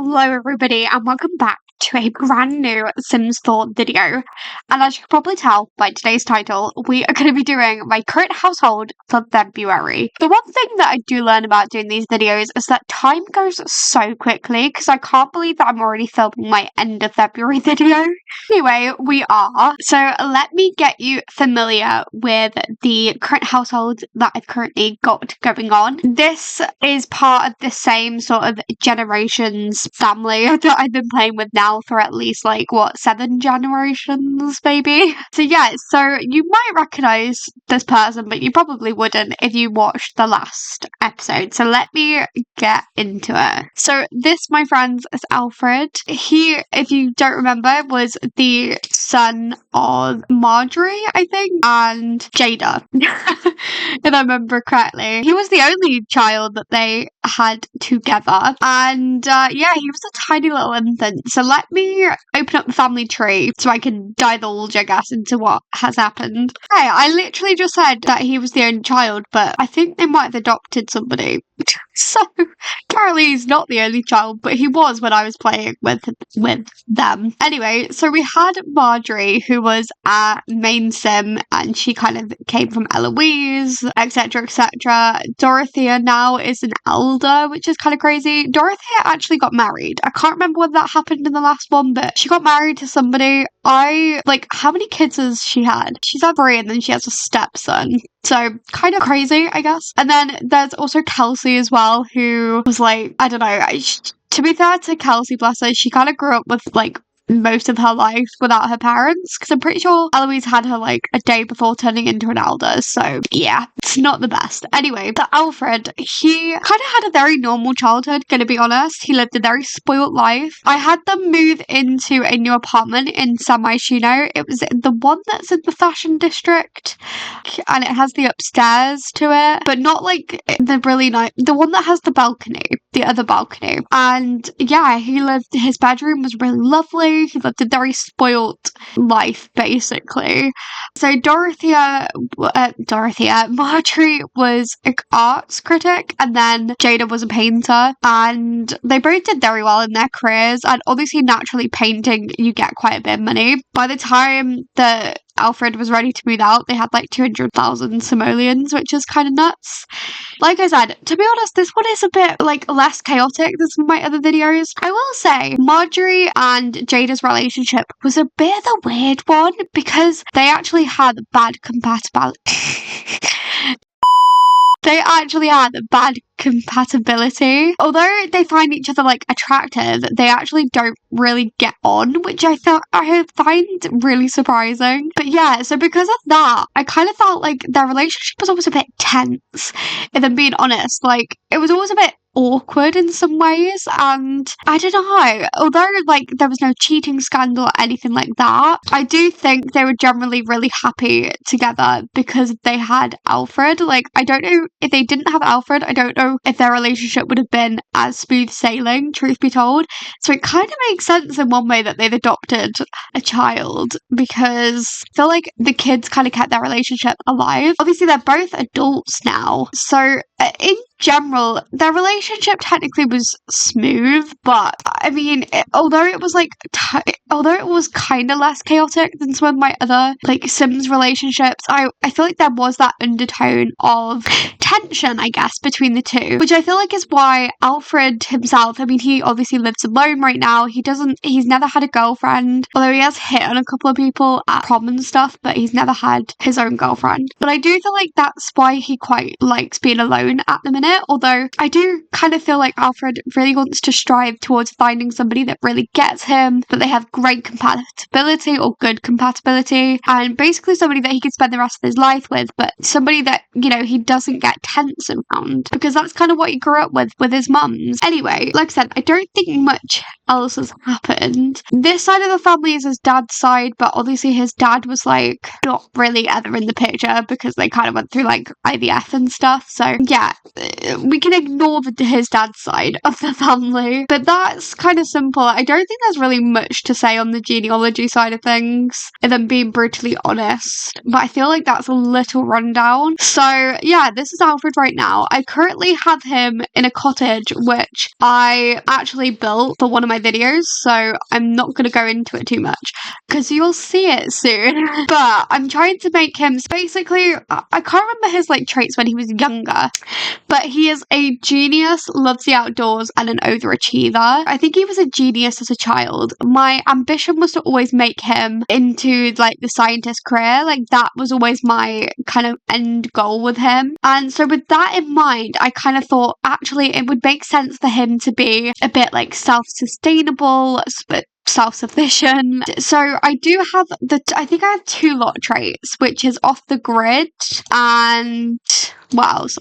Hello everybody and welcome back to a brand new Sims Thought video. And as you can probably tell by today's title, we are going to be doing my current household for February. The one thing that I do learn about doing these videos is that time goes so quickly because I can't believe that I'm already filming my end of February video. Anyway, we are. So let me get you familiar with the current household that I've currently got going on. This is part of the same sort of generations family that I've been playing with now for at least 7 generations maybe. So yeah, so you might recognize this person, but you probably wouldn't if you watched the last episode. So let me get into it. So this, my friends, is Alfred. He, if you don't remember, was the son of Marjorie, I think, and Jada. If I remember correctly. He was the only child that they had together. And yeah, he was a tiny little infant. So let me open up the family tree so I can divulge, I guess, into what has happened. Hey, I literally just said that he was the only child, but I think they might have adopted somebody. So apparently he's not the only child, but he was when I was playing with them. Anyway, so we had Marjorie, who was a main sim, and she kind of came from Eloise, etc, etc. Dorothea now is an elder, which is kind of crazy. Dorothea actually got married. I can't remember when that happened in the last one, but she got married to somebody. How many kids has she had? She's had 3 and then she has a stepson. So, kind of crazy, I guess. And then there's also Kelsey as well, who was I don't know, to be fair to Kelsey, bless her, she kind of grew up with, most of her life without her parents, because I'm pretty sure Eloise had her a day before turning into an elder, so yeah, it's not the best. Anyway, but Alfred, he kind of had a very normal childhood, gonna be honest. He lived a very spoilt life. I had them move into a new apartment in San Myshuno. It was the one that's in the fashion district, and it has the upstairs to it, but not the really nice, the one that has the balcony, the other balcony. And yeah, his bedroom was really lovely. He lived a very spoilt life, basically. So Marjorie was an arts critic, and then Jada was a painter, and they both did very well in their careers. And obviously, naturally, painting, you get quite a bit of money. By the time that Alfred was ready to move out, they had 200,000 simoleons, which is kind of nuts. Like I said, to be honest, this one is a bit less chaotic than some of my other videos. I will say Marjorie and Jada's relationship was a bit of a weird one because they actually had bad compatibility. They actually had bad compatibility. Although they find each other attractive, they actually don't really get on, which I find really surprising. But yeah, so because of that, I kind of felt their relationship was always a bit tense, if I'm being honest. It was always a bit awkward in some ways, and I don't know, although there was no cheating scandal or anything like that, I do think they were generally really happy together because they had Alfred. I don't know if they didn't have Alfred, I don't know if their relationship would have been as smooth sailing, truth be told. So it kind of makes sense in one way that they've adopted a child, because I feel the kids kind of kept their relationship alive. Obviously they're both adults now, so in general, their relationship technically was smooth, but I mean, although it was kind of less chaotic than some of my other Sims relationships, I feel there was that undertone of tension, I guess, between the two, which I feel is why Alfred himself, I mean, he obviously lives alone right now. He's never had a girlfriend, although he has hit on a couple of people at prom and stuff, but he's never had his own girlfriend. But I do feel that's why he quite likes being alone at the minute, although I do kind of feel Alfred really wants to strive towards finding somebody that really gets him, that they have great compatibility or good compatibility, and basically somebody that he can spend the rest of his life with, but somebody that, he doesn't get tense around, because that's kind of what he grew up with his mums. Anyway, like I said, I don't think much else has happened. This side of the family is his dad's side, but obviously his dad was not really ever in the picture because they kind of went through IVF and stuff. So yeah, we can ignore his dad's side of the family. But that's kind of simple. I don't think there's really much to say on the genealogy side of things, if I'm being brutally honest. But I feel like that's a little rundown. So yeah, this is Alfred right now. I currently have him in a cottage, which I actually built for one of my videos. So I'm not going to go into it too much because you'll see it soon. But I'm trying to make him, basically, I can't remember his like traits when he was younger, but he is a genius, loves the outdoors, and an overachiever. I think he was a genius as a child. My ambition was to always make him into like the scientist career. Like that was always my kind of end goal with him. And so with that in mind, I kind of thought actually it would make sense for him to be a bit like self-sustainable, but self-sufficient. So I do have I think I have 2 lot traits, which is off the grid and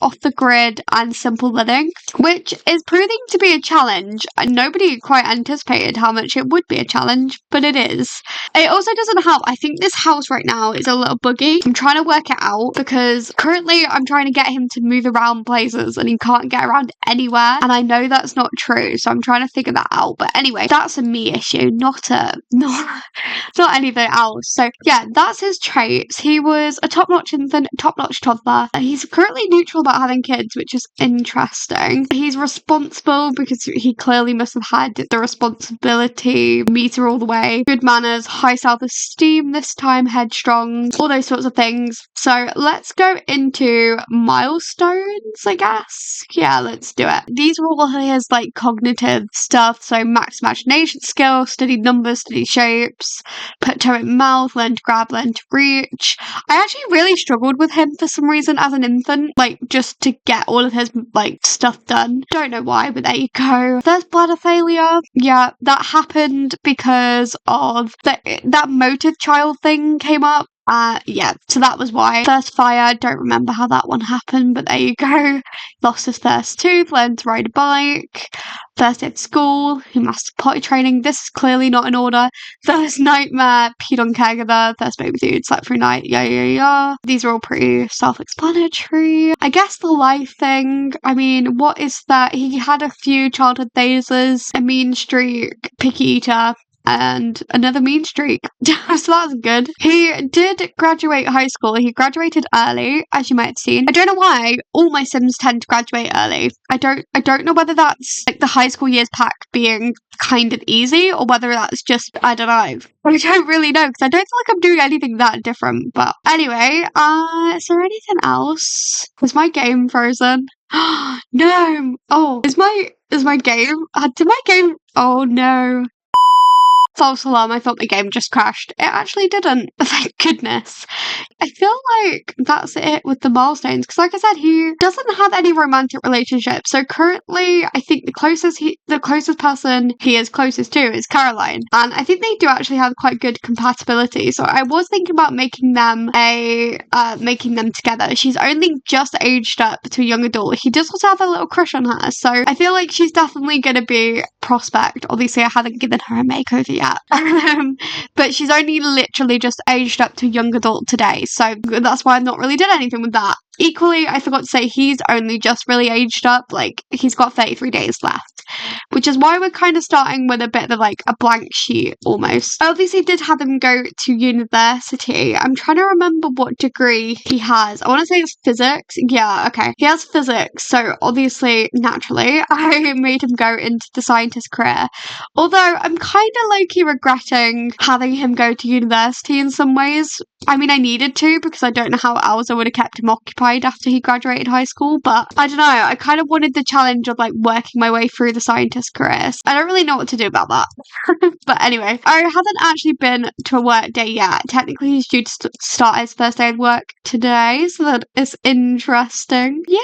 off the grid and simple living, which is proving to be a challenge. Nobody quite anticipated how much it would be a challenge, but it is. It also doesn't help. I think this house right now is a little buggy. I'm trying to work it out because currently I'm trying to get him to move around places and he can't get around anywhere. And I know that's not true, so I'm trying to figure that out. But anyway, that's a me issue, not anything else. So yeah, that's his traits. He was a top-notch infant, top-notch toddler. He's currently neutral about having kids, which is interesting. He's responsible because he clearly must have had the responsibility meter all the way. Good manners, high self-esteem, this time headstrong, all those sorts of things. So let's go into milestones, I guess. Yeah, let's do it. These are all his like cognitive stuff. So max imagination skill, study numbers, study shapes, put toe in mouth, learn to grab, learn to reach. I actually really struggled with him for some reason as an infant, like just to get all of his like stuff done. Don't know why, but there you go. First bladder failure. Yeah, that happened because of that motive child thing came up. Yeah, so that was why. First fire, don't remember how that one happened, but there you go. Lost his first tooth, learned to ride a bike. First day at school, he mastered potty training. This is clearly not in order. First nightmare, peed on caregiver. First baby dude, slept through night. Yeah. These are all pretty self-explanatory. I guess the life thing, I mean, what is that? He had a few childhood phases, a mean streak, picky eater, and another mean streak. So that's good. He did graduate high school. He graduated early, as you might have seen. I don't know why all my Sims tend to graduate early. I don't know whether that's like the high school years pack being kind of easy or whether that's just, I don't know. I don't really know because I don't feel like I'm doing anything that different. But anyway, is there anything else? Was my game frozen? No. Oh, is my game? Did my game? Oh no. False alarm, I thought the game just crashed. It actually didn't. Thank goodness. I feel like that's it with the milestones, because like I said, he doesn't have any romantic relationships. So currently, I think the closest person he is closest to is Caroline. And I think they do actually have quite good compatibility. So I was thinking about making them together. She's only just aged up to a young adult. He does also have a little crush on her. So I feel like she's definitely going to be a prospect. Obviously, I haven't given her a makeover yet. But she's only literally just aged up to young adult today, so that's why I've not really done anything with that. Equally, I forgot to say he's only just really aged up, like he's got 33 days left, which is why we're kind of starting with a bit of like a blank sheet almost. I obviously did have him go to university. I'm trying to remember what degree he has. I want to say it's physics. Yeah, okay. He has physics, so obviously, naturally, I made him go into the scientist career. Although I'm kind of low-key regretting having him go to university in some ways. I mean, I needed to because I don't know how else I would have kept him occupied after he graduated high school, but I don't know, I kind of wanted the challenge of like working my way through the scientist careers. I don't really know what to do about that. But anyway, I haven't actually been to a work day yet. Technically, he's due to start his first day of work today, so that is interesting. Yeah,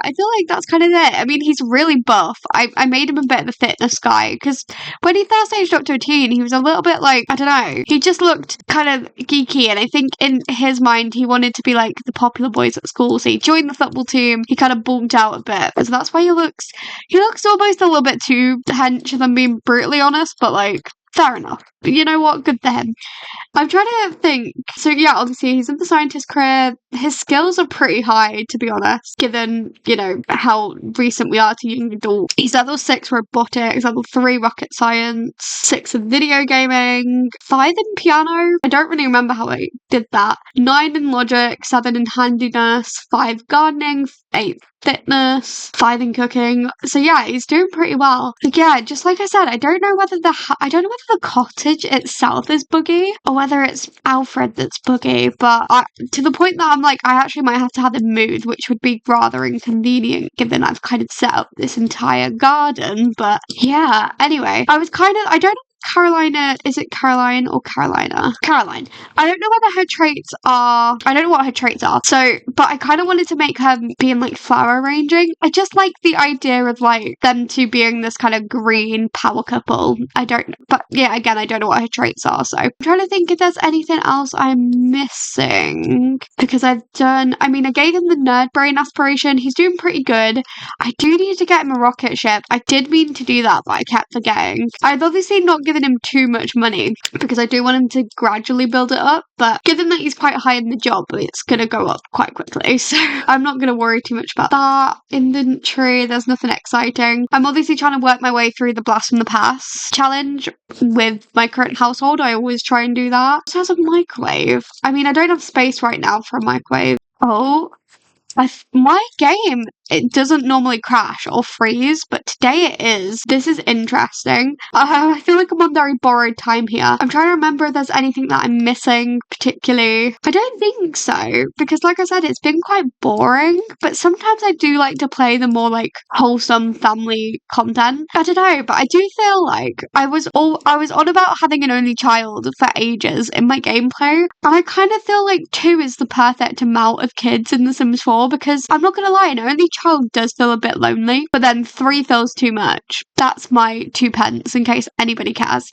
I feel like that's kind of it. I mean, he's really buff. I made him a bit of a fitness guy because when he first aged up to a teen, he was a little bit like, I don't know, he just looked kind of geeky, and I think in his mind he wanted to be like the popular boys at school, so he joined the football team. He kind of bulked out a bit, so that's why he looks almost a little bit too hench, if I'm being brutally honest, but like fair enough. You know what, good for him. I'm trying to think. So yeah, obviously he's in the scientist career. His skills are pretty high, to be honest, given, how recent we are to young adult. He's level 6 robotics, level 3 rocket science, 6 in video gaming, 5 in piano. I don't really remember how I did that. 9 in logic, 7 in handiness, 5 gardening, 8 fitness, 5 in cooking. So yeah, he's doing pretty well. But yeah, just like I said, I don't know whether the cottage itself is buggy or whether it's Alfred that's buggy. But to the point that I'm like, I actually might have to have him moved, which would be rather inconvenient given I've kind of set up this entire garden. But yeah, anyway, I don't know. Carolina, is it Caroline or Carolina? Caroline. I don't know whether her traits are, I don't know what her traits are. So, but I kind of wanted to make her be in like flower arranging. I just like the idea of like them two being this kind of green power couple. I don't know. But yeah, again, I don't know what her traits are. So I'm trying to think if there's anything else I'm missing because I gave him the nerd brain aspiration. He's doing pretty good. I do need to get him a rocket ship. I did mean to do that, but I kept forgetting. I've obviously not given him too much money because I do want him to gradually build it up, but given that he's quite high in the job, it's going to go up quite quickly, so I'm not going to worry too much about that. Inventory, there's nothing exciting. I'm obviously trying to work my way through the Blast from the Past challenge with my current household. I always try and do that. It has a microwave. I don't have space right now for a microwave. Oh, my game, it doesn't normally crash or freeze, but today it is. This is interesting. I feel like I'm on very borrowed time here. I'm trying to remember if there's anything that I'm missing particularly. I don't think so, because like I said, it's been quite boring, but sometimes I do like to play the more like wholesome family content. I don't know, but I do feel like I was on about having an only child for ages in my gameplay, and I kind of feel like 2 is the perfect amount of kids in The Sims 4, because I'm not gonna lie, an only child does feel a bit lonely, but then 3 feels too much. That's my 2 pence in case anybody cares.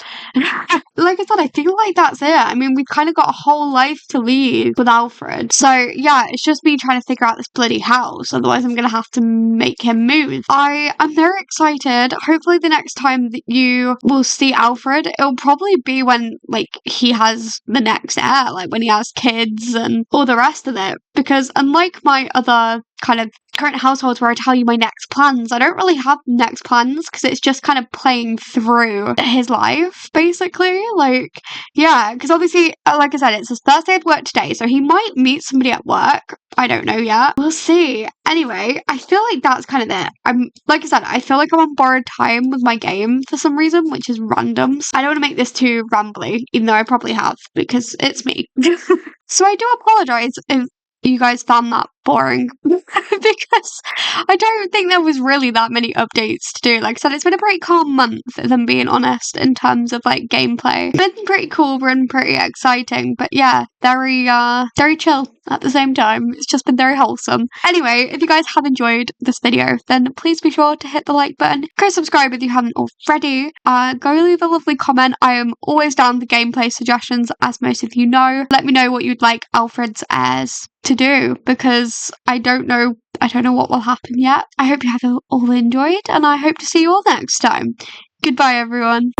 Like I said, I feel like that's it. We've kind of got a whole life to lead with Alfred. So yeah, it's just me trying to figure out this bloody house. Otherwise I'm gonna have to make him move. I am very excited. Hopefully the next time that you will see Alfred, it'll probably be when like he has the next heir, like when he has kids and all the rest of it. Because unlike my other kind of current households where I tell you my next plans, I don't really have next plans because it's just kind of playing through his life, basically. Like, yeah, because obviously, like I said, it's his first day at work today, so he might meet somebody at work. I don't know yet. We'll see. Anyway, I feel like that's kind of it. Like I said, I feel like I'm on borrowed time with my game for some reason, which is random. I don't want to make this too rambly, even though I probably have, because it's me. So I do apologise if you guys found that boring because I don't think there was really that many updates to do. Like I said, it's been a pretty calm month, if I'm being honest, in terms of like gameplay. It's been pretty cool, been pretty exciting, but yeah, very chill at the same time. It's just been very wholesome. Anyway, if you guys have enjoyed this video, then please be sure to hit the like button. Go subscribe if you haven't already. Go leave a lovely comment. I am always down for gameplay suggestions, as most of you know. Let me know what you'd like Alfred's heirs to do, because I don't know what will happen yet. I hope you have all enjoyed, and I hope to see you all next time. Goodbye, everyone.